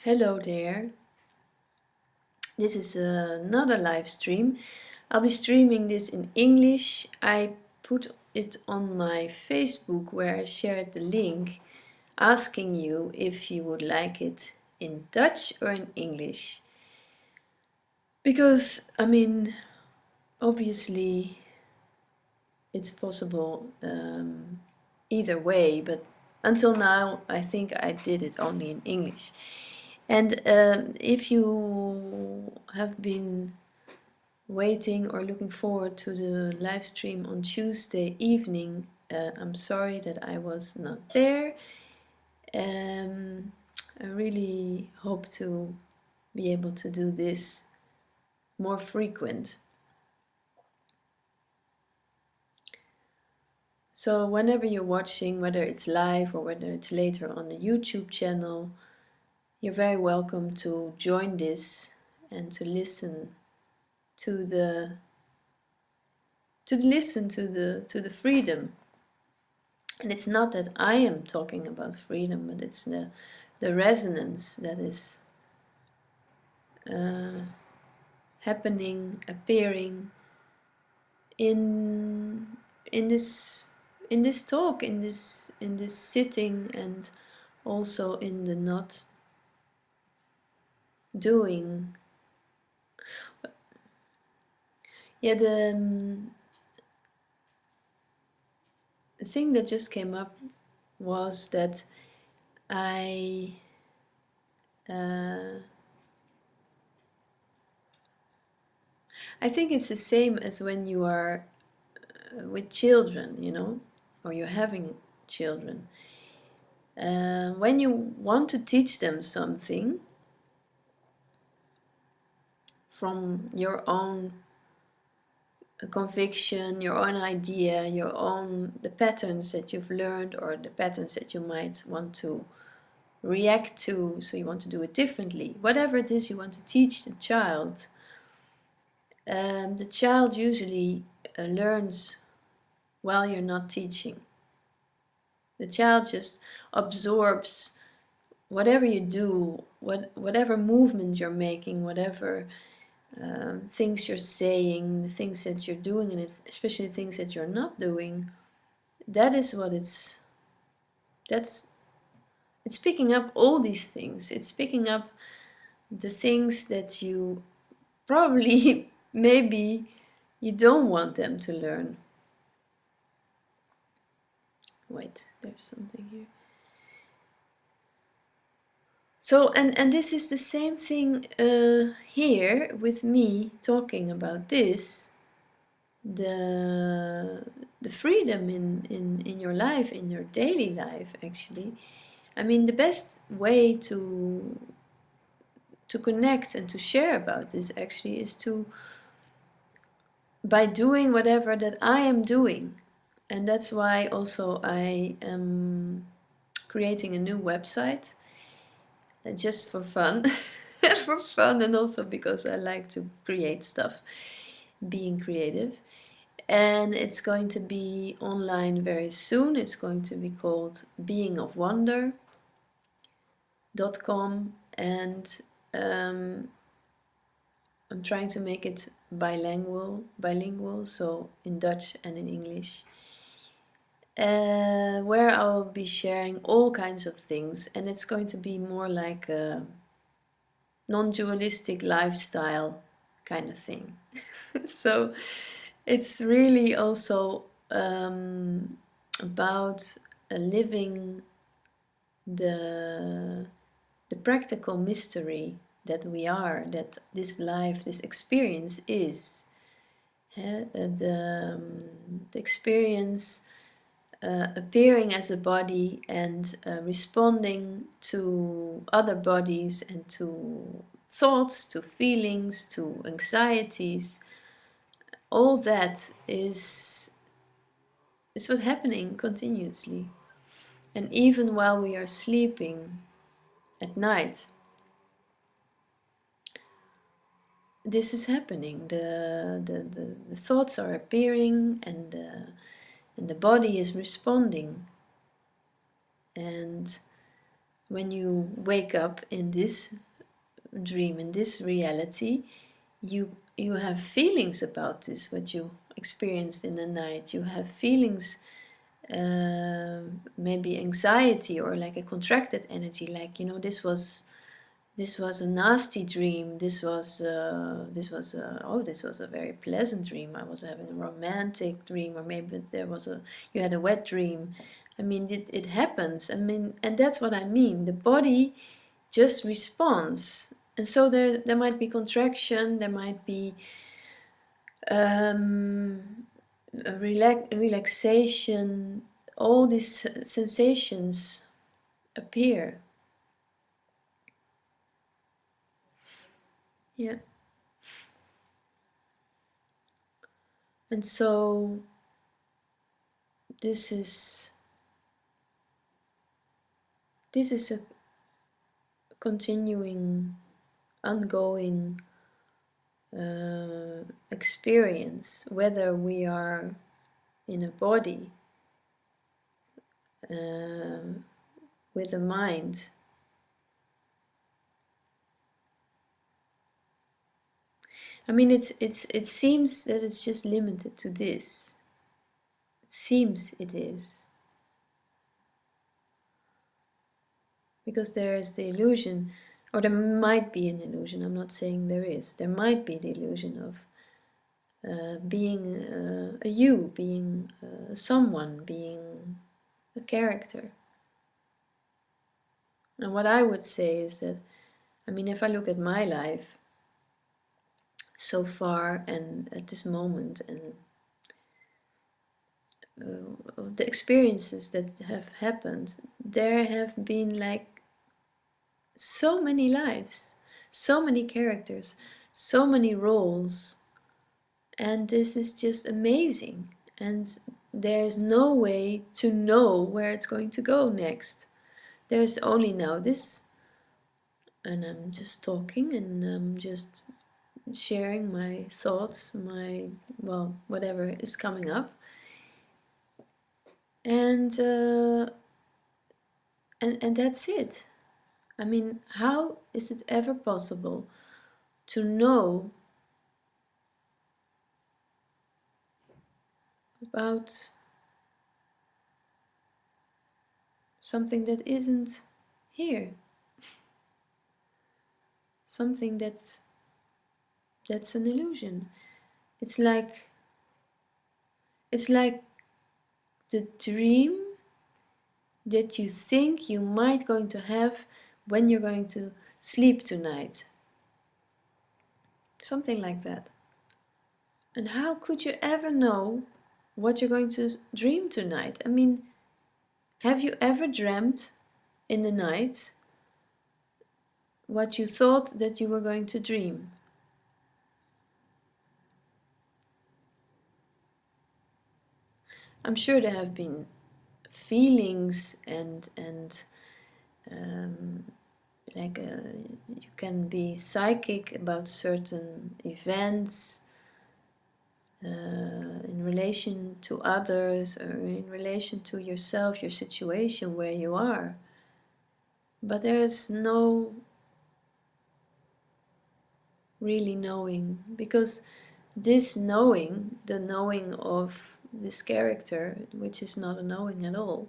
Hello there. This is another live stream. I'll be streaming this in English. I put it on my Facebook where I shared the link asking you if you would like it in Dutch or in English. Because, obviously it's possible either way, but until now I think I did it only in English. And if you have been waiting or looking forward to the live stream on Tuesday evening, I'm sorry that I was not there. I really hope to be able to do this more frequent. So whenever you're watching, whether it's live or whether it's later on the YouTube channel, you're very welcome to join this and to listen to the freedom. And it's not that I am talking about freedom, but it's the resonance that is happening, appearing in this talk, in this sitting, and also in the not doing. Yeah, the thing that just came up was that I think it's the same as when you are with children, or you're having children. When you want to teach them something from your own conviction, your own idea, the patterns that you've learned or the patterns that you might want to react to, so you want to do it differently. Whatever it is you want to teach the child usually learns while you're not teaching. The child just absorbs whatever you do, whatever movement you're making, whatever things you're saying, the things that you're doing, and especially things that you're not doing. That is what it's picking up all these things. It's picking up the things that you probably maybe you don't want them to learn. Wait, there's something here. So, and this is the same thing here with me talking about this. The freedom in your life, in your daily life, actually. I mean, the best way to connect and to share about this actually is by doing whatever that I am doing. And that's why also I am creating a new website just for fun. For fun, and also because I like to create stuff, being creative. And it's going to be online very soon. It's going to be called beingofwonder.com, and I'm trying to make it bilingual, so in Dutch and in English, where I'll be sharing all kinds of things, and it's going to be more like a non-dualistic lifestyle kind of thing. So it's really also about living the practical mystery that we are, that this life, this experience is. The experience appearing as a body and responding to other bodies and to thoughts, to feelings, to anxieties. All that is what's happening continuously. And even while we are sleeping at night, this is happening. The thoughts are appearing, and the body is responding. And when you wake up in this dream, in this reality, you have feelings about this, what you experienced in the night. You have feelings, maybe anxiety or like a contracted energy, like, you know, this was a nasty dream. This was oh, this was a very pleasant dream. I was having a romantic dream, or maybe you had a wet dream. I mean, it happens. I mean, and that's what I mean. The body just responds, and so there might be contraction. There might be a relaxation. All these sensations appear. Yeah. And so this is a continuing, ongoing experience, whether we are in a body with a mind. I mean, it seems that it's just limited to this. It seems it is. Because there is the illusion, or there might be an illusion, I'm not saying there is, there might be the illusion of being a you, being someone, being a character. And what I would say is that, I mean, if I look at my life so far and at this moment, and the experiences that have happened, there have been like so many lives, so many characters, so many roles, and this is just amazing. And there's no way to know where it's going to go next. There's only now this, and I'm just talking, and I'm just sharing my thoughts, well, whatever is coming up. And and that's it. I mean, how is it ever possible to know about something that isn't here? Something that's an illusion. It's like the dream that you think you might going to have when you're going to sleep tonight. Something like that. And how could you ever know what you're going to dream tonight? I mean, have you ever dreamt in the night what you thought that you were going to dream? I'm sure there have been feelings and like you can be psychic about certain events in relation to others or in relation to yourself, your situation, where you are. But there's no really knowing, because this knowing, the knowing of this character, which is not a knowing at all,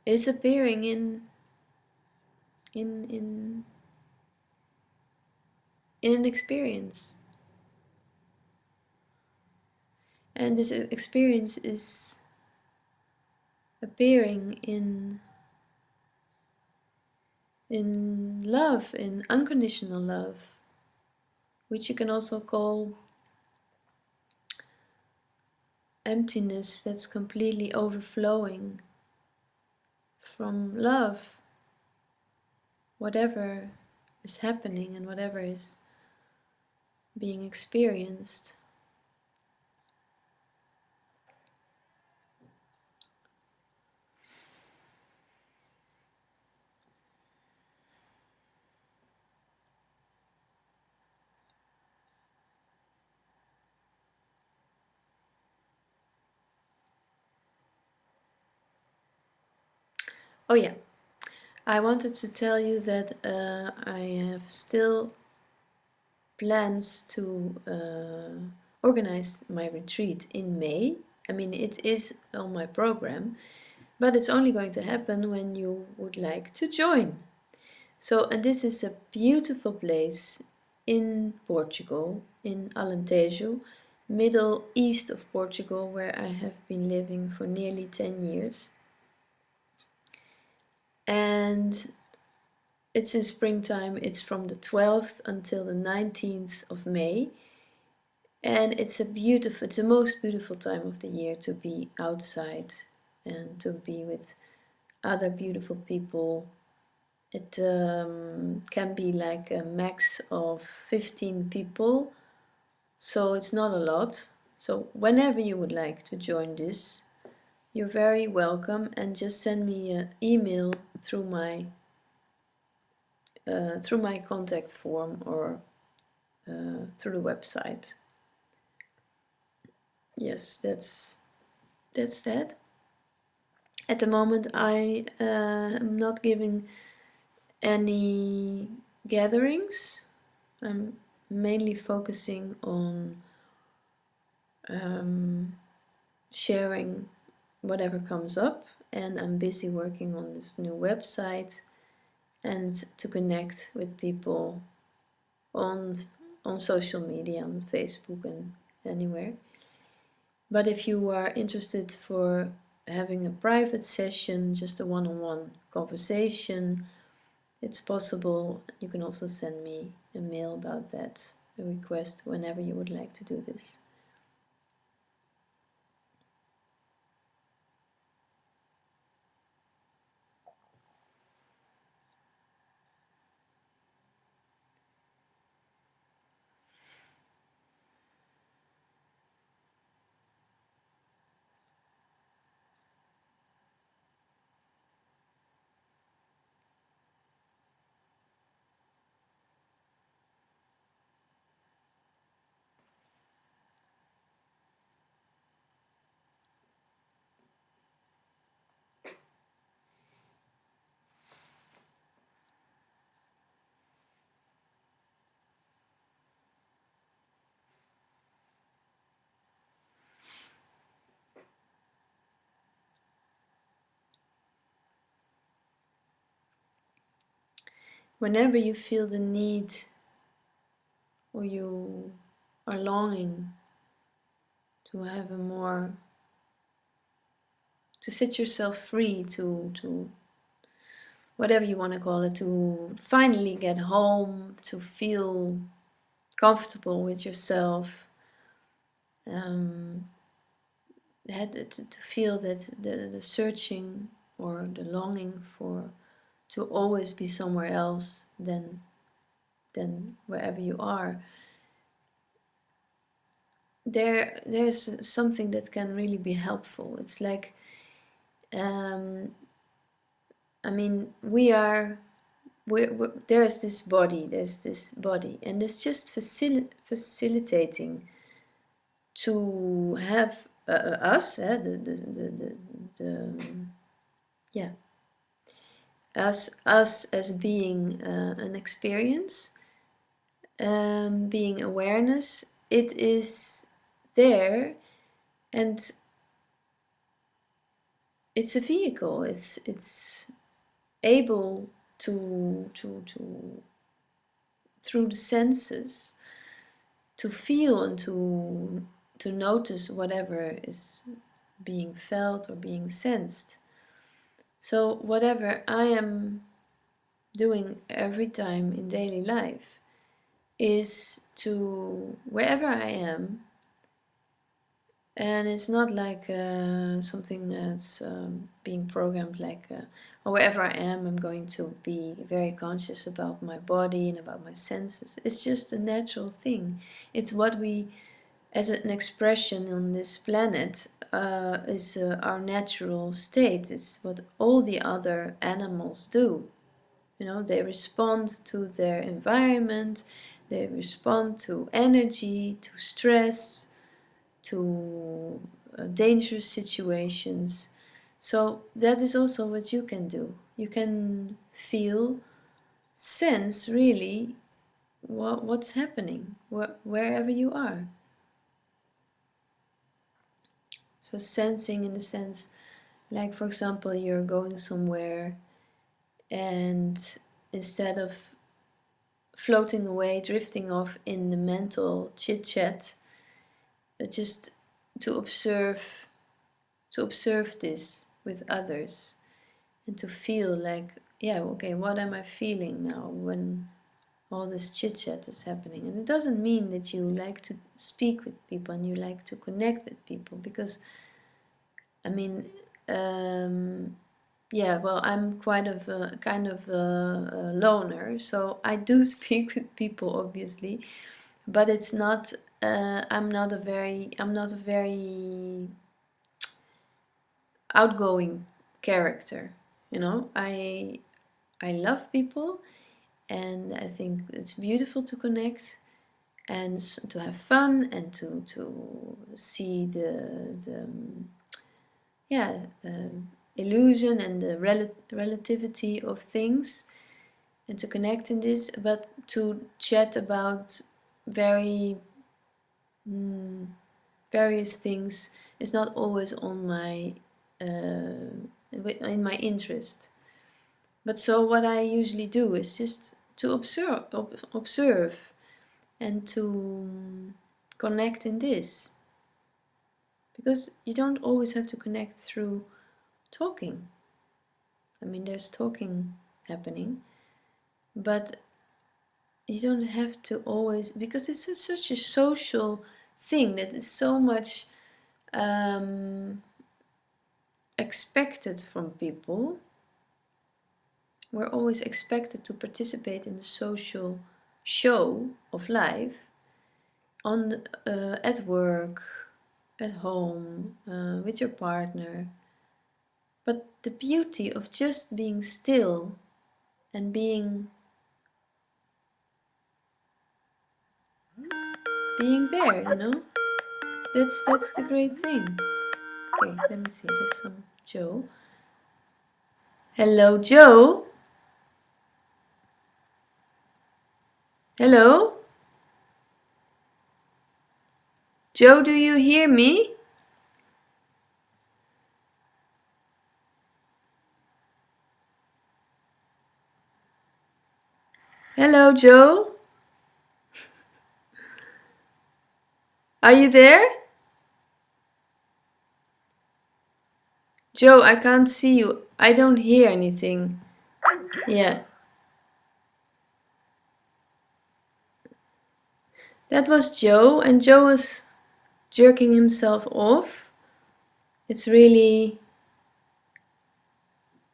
is appearing in in in an experience. And this experience is appearing in love, in unconditional love, which you can also call emptiness that's completely overflowing from love, whatever is happening and whatever is being experienced. Oh yeah, I wanted to tell you that I have still plans to organize my retreat in May. I mean, it is on my program, but it's only going to happen when you would like to join. So, and this is a beautiful place in Portugal, in Alentejo, middle east of Portugal, where I have been living for nearly 10 years. And it's in springtime, it's from the 12th until the 19th of May. And it's the most beautiful time of the year to be outside and to be with other beautiful people. It can be like a max of 15 people, so it's not a lot. So whenever you would like to join this, you're very welcome, and just send me an email through my contact form or through the website. Yes, that's that. At the moment, I am not giving any gatherings. I'm mainly focusing on sharing whatever comes up, and I'm busy working on this new website and to connect with people on social media, on Facebook and anywhere. But if you are interested for having a private session, just a one-on-one conversation, it's possible. You can also send me a mail about that, a request, whenever you would like to do this. Whenever you feel the need or you are longing to have a more, to set yourself free, to whatever you want to call it, to finally get home, to feel comfortable with yourself, to feel that the searching or the longing for to always be somewhere else than wherever you are, there's something that can really be helpful. It's like, I mean, there's this body, and it's just facilitating to have us, yeah, us as being an experience, being awareness. It is there, and it's a vehicle. It's able to through the senses to feel and to notice whatever is being felt or being sensed. So whatever I am doing every time in daily life is to, wherever I am, and it's not like something that's being programmed, like or wherever I am, I'm going to be very conscious about my body and about my senses. It's just a natural thing. It's what we, as an expression on this planet, is our natural state. It's what all the other animals do. You know, they respond to their environment, they respond to energy, to stress, to dangerous situations. So that is also what you can do. You can feel, sense really what's happening wherever you are. So sensing in the sense, like for example, you're going somewhere and instead of floating away, drifting off in the mental chit chat, just to observe this with others and to feel like, yeah, okay, what am I feeling now when all this chit chat is happening? And it doesn't mean that you like to speak with people and you like to connect with people, because I mean, yeah, well, I'm quite of a kind of a loner, so I do speak with people, obviously, but it's not. I'm not a very outgoing character. You know, I love people, and I think it's beautiful to connect and to have fun and to see the yeah, illusion and the relativity of things, and to connect in this, but to chat about very various things is not always on my in my interest. But so what I usually do is just to observe and to connect in this, because you don't always have to connect through talking. I mean, there's talking happening, but you don't have to always, because it's such a social thing that is so much expected from people. We're always expected to participate in the social show of life on at work, at home, with your partner. But the beauty of just being still and being there, you know, that's the great thing. Okay, let me see. There's some Joe. Hello, Joe. Hello, Joe. Do you hear me? Hello, Joe. Are you there? Joe, I can't see you. I don't hear anything. Yeah. That was Joe, and Joe was jerking himself off. It's really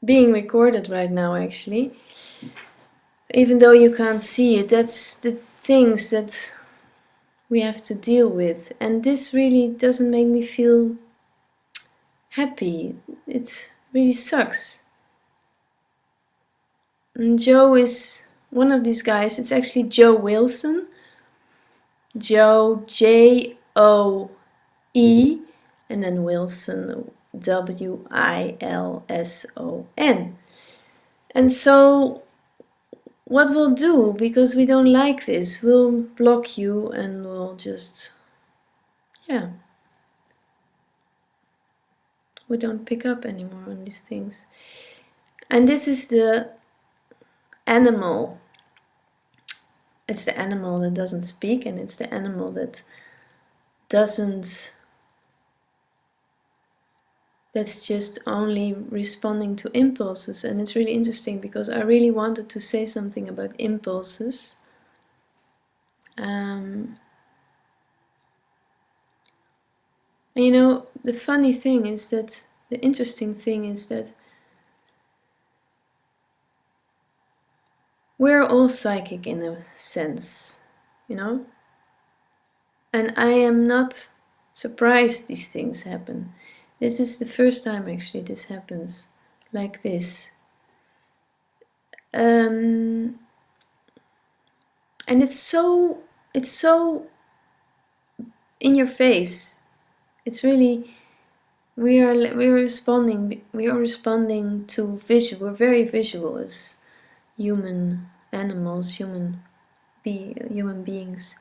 being recorded right now, actually. Even though you can't see it, that's the things that we have to deal with. And this really doesn't make me feel happy. It really sucks. And Joe is one of these guys. It's actually Joe Wilson. Joe, Joe, and then Wilson, Wilson. And so what we'll do, because we don't like this, we'll block you and we'll just, yeah, we don't pick up anymore on these things. And this is the animal. It's the animal that doesn't speak, and it's the animal that doesn't, that's just only responding to impulses. And it's really interesting because I really wanted to say something about impulses. And you know, the funny thing is that, the interesting thing is that we're all psychic in a sense, you know? And I am not surprised these things happen. This is the first time actually this happens like this. And it's so in your face. It's really we are responding to visual. We're very visual as human animals, human beings.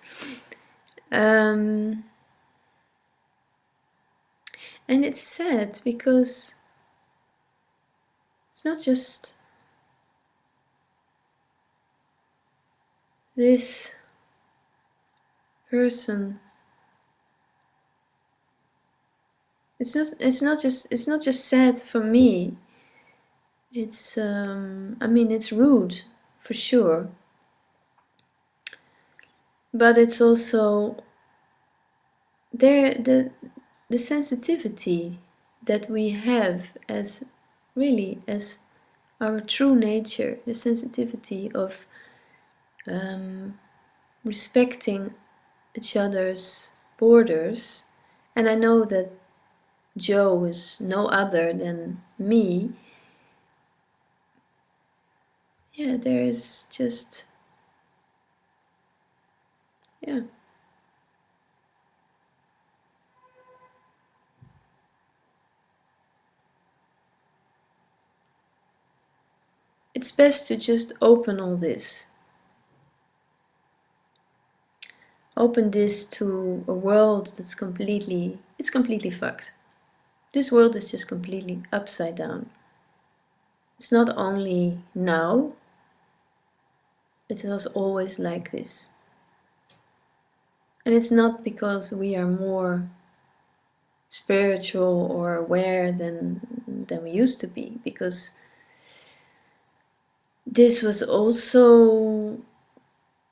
And it's sad because it's not just this person. It's not just sad for me. It's I mean, it's rude for sure, but it's also there the sensitivity that we have as really as our true nature, the sensitivity of respecting each other's borders. And I know that Joe is no other than me. Yeah, there is just, yeah. It's best to just open all this. Open this to a world that's completely fucked. This world is just completely upside down. It's not only now, it was always like this. And it's not because we are more spiritual or aware than we used to be, because this was also,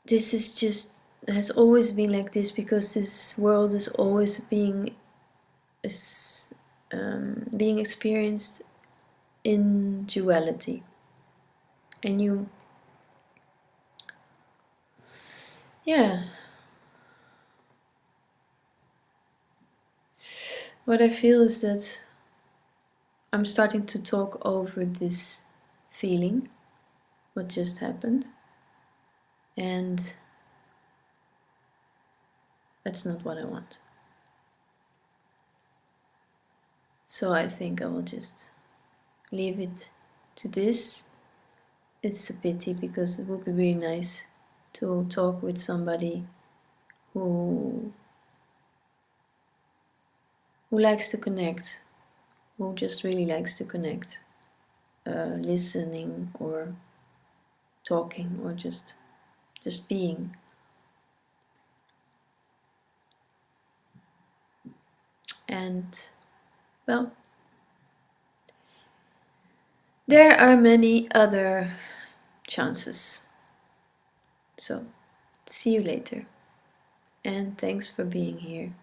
this is just, has always been like this, because this world is always being experienced in duality. And you, yeah, what I feel is that I'm starting to talk over this feeling, what just happened, and that's not what I want. So I think I will just leave it to this. It's a pity, because it would be really nice to talk with somebody who likes to connect, who just really likes to connect, listening or talking or just being. And well, there are many other chances. So, see you later. And thanks for being here.